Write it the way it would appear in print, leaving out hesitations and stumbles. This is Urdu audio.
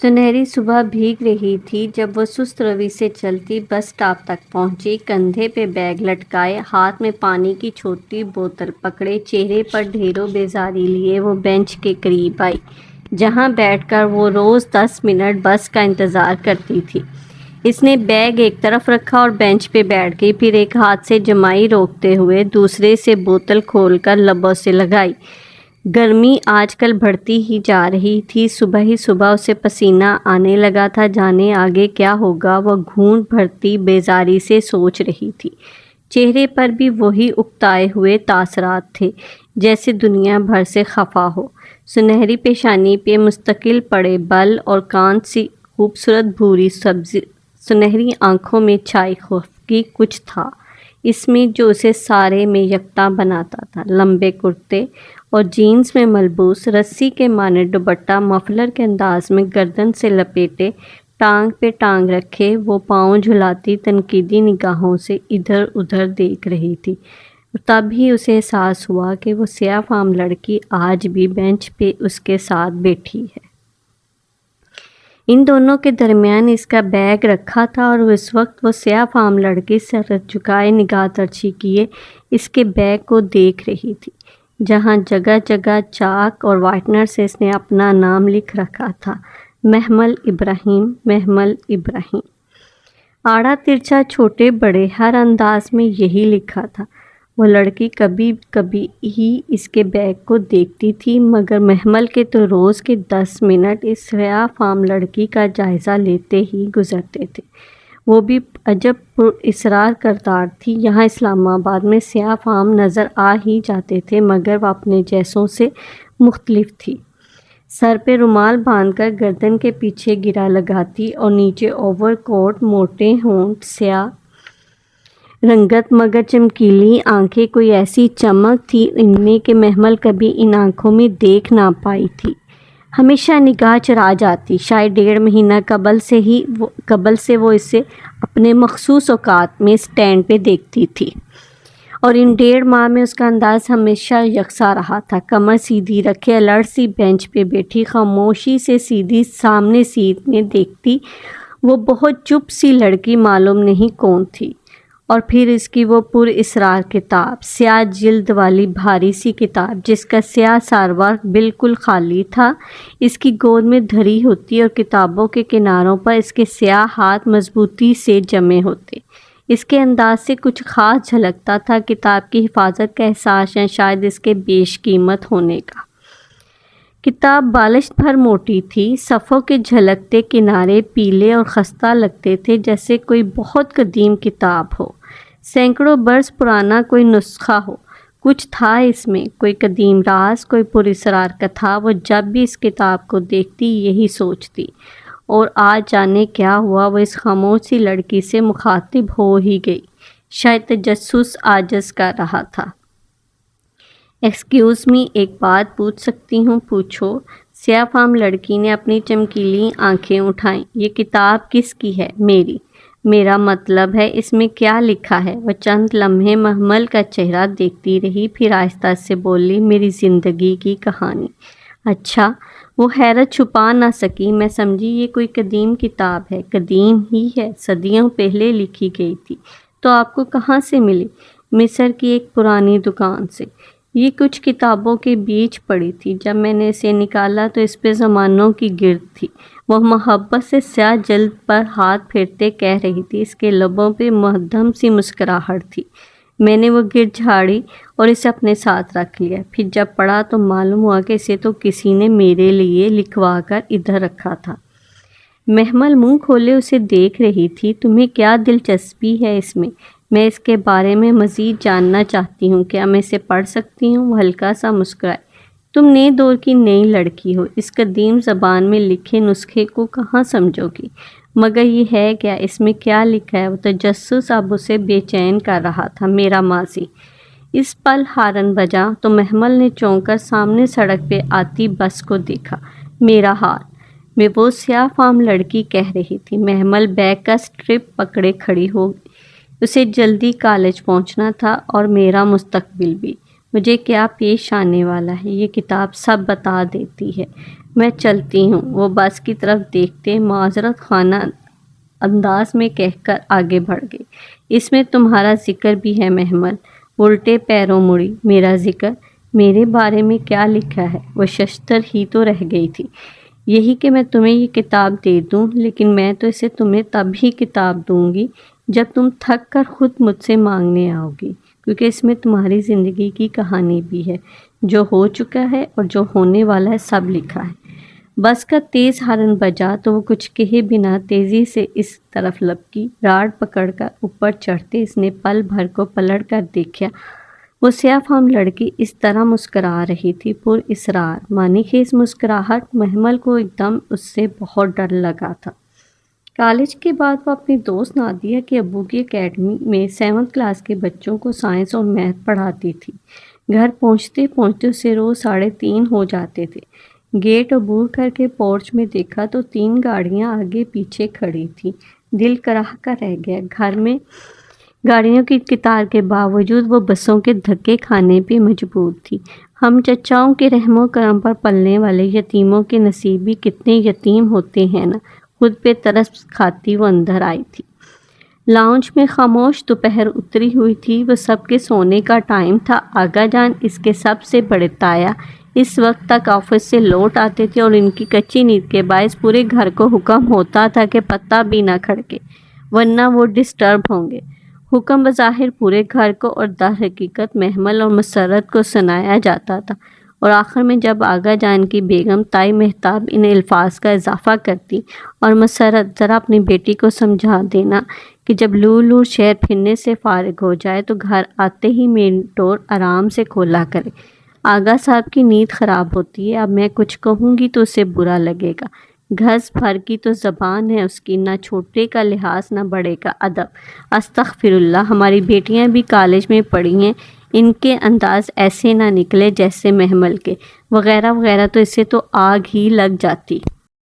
سنہری صبح بھیگ رہی تھی جب وہ سست روی سے چلتی بس اسٹاپ تک پہنچی۔ کندھے پہ بیگ لٹکائے، ہاتھ میں پانی کی چھوٹی بوتل پکڑے، چہرے پر ڈھیروں بیزاری لیے وہ بینچ کے قریب آئی جہاں بیٹھ کر وہ روز 10 منٹ بس کا انتظار کرتی تھی۔ اس نے بیگ ایک طرف رکھا اور بینچ پہ بیٹھ گئی، پھر ایک ہاتھ سے جمائی روکتے ہوئے دوسرے سے بوتل کھول کر لبوں سے لگائی۔ گرمی آج کل بڑھتی ہی جا رہی تھی، صبح ہی صبح اسے پسینہ آنے لگا تھا، جانے آگے کیا ہوگا وہ گھونٹ بھرتی بیزاری سے سوچ رہی تھی۔ چہرے پر بھی وہی اکتائے ہوئے تاثرات تھے جیسے دنیا بھر سے خفا ہو۔ سنہری پیشانی پہ مستقل پڑے بل اور کان سی خوبصورت بھوری سبزی، سنہری آنکھوں میں چھائی خفگی کچھ تھا اس میں جو اسے سارے میں یکتا بناتا تھا۔ لمبے کرتے اور جینز میں ملبوس رسی کے مانند دوپٹہ مفلر کے انداز میں گردن سے لپیٹے، ٹانگ پہ ٹانگ رکھے وہ پاؤں جھلاتی تنقیدی نگاہوں سے ادھر ادھر دیکھ رہی تھی۔ تب ہی اسے احساس ہوا کہ وہ سیاہ فام لڑکی آج بھی بینچ پہ اس کے ساتھ بیٹھی ہے۔ ان دونوں کے درمیان اس کا بیگ رکھا تھا اور اس وقت وہ سیاہ فام لڑکی سر جھکائے نگاہ ترچھی کیے اس کے بیگ کو دیکھ رہی تھی جہاں جگہ جگہ چاک اور وائٹنر سے اس نے اپنا نام لکھ رکھا تھا، محمل ابراہیم، محمل ابراہیم۔ آڑا ترچھا چھوٹے بڑے ہر انداز میں یہی لکھا تھا۔ وہ لڑکی کبھی کبھی ہی اس کے بیگ کو دیکھتی تھی مگر محمل کے تو روز کے 10 منٹ اس سیاہ فام لڑکی کا جائزہ لیتے ہی گزرتے تھے۔ وہ بھی عجب پر اصرار کردار تھی۔ یہاں اسلام آباد میں سیاہ فام نظر آ ہی جاتے تھے مگر وہ اپنے جیسوں سے مختلف تھی۔ سر پہ رومال باندھ کر گردن کے پیچھے گرا لگاتی اور نیچے اوور کوٹ، موٹے ہونٹ، سیاہ رنگت مگر چمکیلی آنکھیں، کوئی ایسی چمک تھی ان میں کہ محمل کبھی ان آنکھوں میں دیکھ نہ پائی تھی۔ ہمیشہ نگاہ چرا جاتی، شاید 1.5 مہینہ قبل سے وہ اسے اپنے مخصوص اوقات میں اسٹینڈ پہ دیکھتی تھی اور ان 1.5 ماہ میں اس کا انداز ہمیشہ یکساں رہا تھا۔ کمر سیدھی رکھے الرٹ سی بینچ پہ بیٹھی خاموشی سے سیدھی سامنے سیٹ میں دیکھتی وہ بہت چپ سی لڑکی معلوم نہیں کون تھی۔ اور پھر اس کی وہ پر اسرار کتاب، سیاہ جلد والی بھاری سی کتاب جس کا سیاہ سارواق بالکل خالی تھا اس کی گود میں دھری ہوتی اور کتابوں کے کناروں پر اس کے سیاہ ہاتھ مضبوطی سے جمے ہوتے۔ اس کے انداز سے کچھ خاص جھلکتا تھا، کتاب کی حفاظت کا احساس یا شاید اس کے بیش قیمت ہونے کا۔ کتاب بالشت بھر موٹی تھی، صفحوں کے جھلکتے کنارے پیلے اور خستہ لگتے تھے جیسے کوئی بہت قدیم کتاب ہو، سینکڑوں برس پرانا کوئی نسخہ ہو۔ کچھ تھا اس میں، کوئی قدیم راز، کوئی پر اسرار کتھا۔ وہ جب بھی اس کتاب کو دیکھتی یہی سوچتی، اور آج جانے کیا ہوا وہ اس خاموش سی لڑکی سے مخاطب ہو ہی گئی۔ شاید تجسس عاجز کر رہا تھا۔ ایکسکیوز می، ایک بات پوچھ سکتی ہوں؟ پوچھو۔ سیاہ فام لڑکی نے اپنی چمکیلی آنکھیں اٹھائیں۔ یہ کتاب کس کی ہے؟ میری۔ میرا مطلب ہے اس میں کیا لکھا ہے؟ وہ چند لمحے محمل کا چہرہ دیکھتی رہی پھر آہستہ سے بولی، میری زندگی کی کہانی۔ اچھا؟ وہ حیرت چھپا نہ سکی۔ میں سمجھی یہ کوئی قدیم کتاب ہے۔ قدیم ہی ہے، صدیوں پہلے لکھی گئی تھی۔ تو آپ کو کہاں سے ملی؟ مصر کی ایک پرانی دکان سے۔ یہ کچھ کتابوں کے بیچ پڑی تھی، جب میں نے اسے نکالا تو اس پہ زمانوں کی گرد تھی۔ وہ محبت سے سیاہ جلد پر ہاتھ پھیرتے کہہ رہی تھی، اس کے لبوں پہ مدھم سی مسکراہٹ تھی۔ میں نے وہ گرد جھاڑی اور اسے اپنے ساتھ رکھ لیا، پھر جب پڑھا تو معلوم ہوا کہ اسے تو کسی نے میرے لیے لکھوا کر ادھر رکھا تھا۔ محمل منہ کھولے اسے دیکھ رہی تھی۔ تمہیں کیا دلچسپی ہے اس میں اس کے بارے میں مزید جاننا چاہتی ہوں، کیا میں اسے پڑھ سکتی ہوں؟ وہ ہلکا سا مسکرائی۔ تم نئے دور کی نئی لڑکی ہو، اس قدیم زبان میں لکھے نسخے کو کہاں سمجھو گی؟ مگر یہ ہے کیا؟ اس میں کیا لکھا ہے؟ وہ تجسس اب اسے بے چین کر رہا تھا۔ میرا ماضی۔ اس پل ہارن بجا تو محمل نے چونک کر سامنے سڑک پہ آتی بس کو دیکھا۔ میرا حال میں وہ سیاہ فام لڑکی کہہ رہی تھی۔ محمل بیگ کا سٹرپ پکڑے کھڑی ہو گئی۔ اسے جلدی کالج پہنچنا تھا اور میرا مستقبل بھی۔ مجھے کیا پیش آنے والا ہے یہ کتاب سب بتا دیتی ہے۔ میں چلتی ہوں، وہ بس کی طرف دیکھتے معذرت خانہ انداز میں کہہ کر آگے بڑھ گئی۔ اس میں تمہارا ذکر بھی ہے محمل۔ الٹے پیروں مڑی۔ میرا ذکر؟ میرے بارے میں کیا لکھا ہے؟ وہ ششتر ہی تو رہ گئی تھی۔ یہی کہ میں تمہیں یہ کتاب دے دوں، لیکن میں تو اسے تمہیں تب ہی کتاب دوں گی جب تم تھک کر خود مجھ سے مانگنے آؤ گی، کیونکہ اس میں تمہاری زندگی کی کہانی بھی ہے، جو ہو چکا ہے اور جو ہونے والا ہے، سب لکھا ہے۔ بس کا تیز ہارن بجا تو وہ کچھ کہے بنا تیزی سے اس طرف لپکی۔ راڑ پکڑ کر اوپر چڑھتے اس نے پل بھر کو پلٹ کر دیکھا۔ وہ سیاہ فام لڑکی اس طرح مسکرا رہی تھی، پر اسرار، معنی خیز مسکراہٹ۔ محمل کو ایک دم اس سے بہت ڈر لگا تھا۔ کالج کے بعد وہ اپنی دوست نادیہ کے ابو کی اکیڈمی میں 7ویں کلاس کے بچوں کو سائنس اور میتھ پڑھاتی تھی۔ گھر پہنچتے پہنچتے اسے روز 3:30 ہو جاتے تھے۔ گیٹ عبور کر کے پورچ میں دیکھا تو 3 گاڑیاں آگے پیچھے کھڑی تھیں۔ دل کراہ کا رہ گیا۔ گھر میں گاڑیوں کی قطار کے باوجود وہ بسوں کے دھکے کھانے پہ مجبور تھی۔ ہم چچاؤں کے رحم و کرم پر پلنے والے یتیموں کے نصیب بھی کتنے یتیم ہوتے ہیں نا۔ خود پہ ترس کھاتی وہ اندر آئی تھی۔ لاؤنج میں خاموش دوپہر اتری ہوئی تھی۔ وہ سب کے سونے کا ٹائم تھا۔ آغا جان، اس کے سب سے بڑے تایا، اس وقت تک آفس سے لوٹ آتے تھے اور ان کی کچی نیند کے باعث پورے گھر کو حکم ہوتا تھا کہ پتہ بھی نہ کھڑکے، ورنہ وہ ڈسٹرب ہوں گے۔ حکم بظاہر پورے گھر کو اور در حقیقت محمل اور مسرت کو سنایا جاتا تھا، اور آخر میں جب آغا جان کی بیگم تائی مہتاب ان الفاظ کا اضافہ کرتی، اور مسرت ذرا اپنی بیٹی کو سمجھا دینا کہ جب لور شہر پھرنے سے فارغ ہو جائے تو گھر آتے ہی مین ڈور آرام سے کھولا کرے، آغا صاحب کی نیند خراب ہوتی ہے، اب میں کچھ کہوں گی تو اسے برا لگے گا، گھس بھر کی تو زبان ہے اس کی، نہ چھوٹے کا لحاظ نہ بڑے کا ادب۔ استغفر اللہ، ہماری بیٹیاں بھی کالج میں پڑھی ہیں، ان کے انداز ایسے نہ نکلے جیسے محمل کے، وغیرہ وغیرہ، تو اسے تو آگ ہی لگ جاتی۔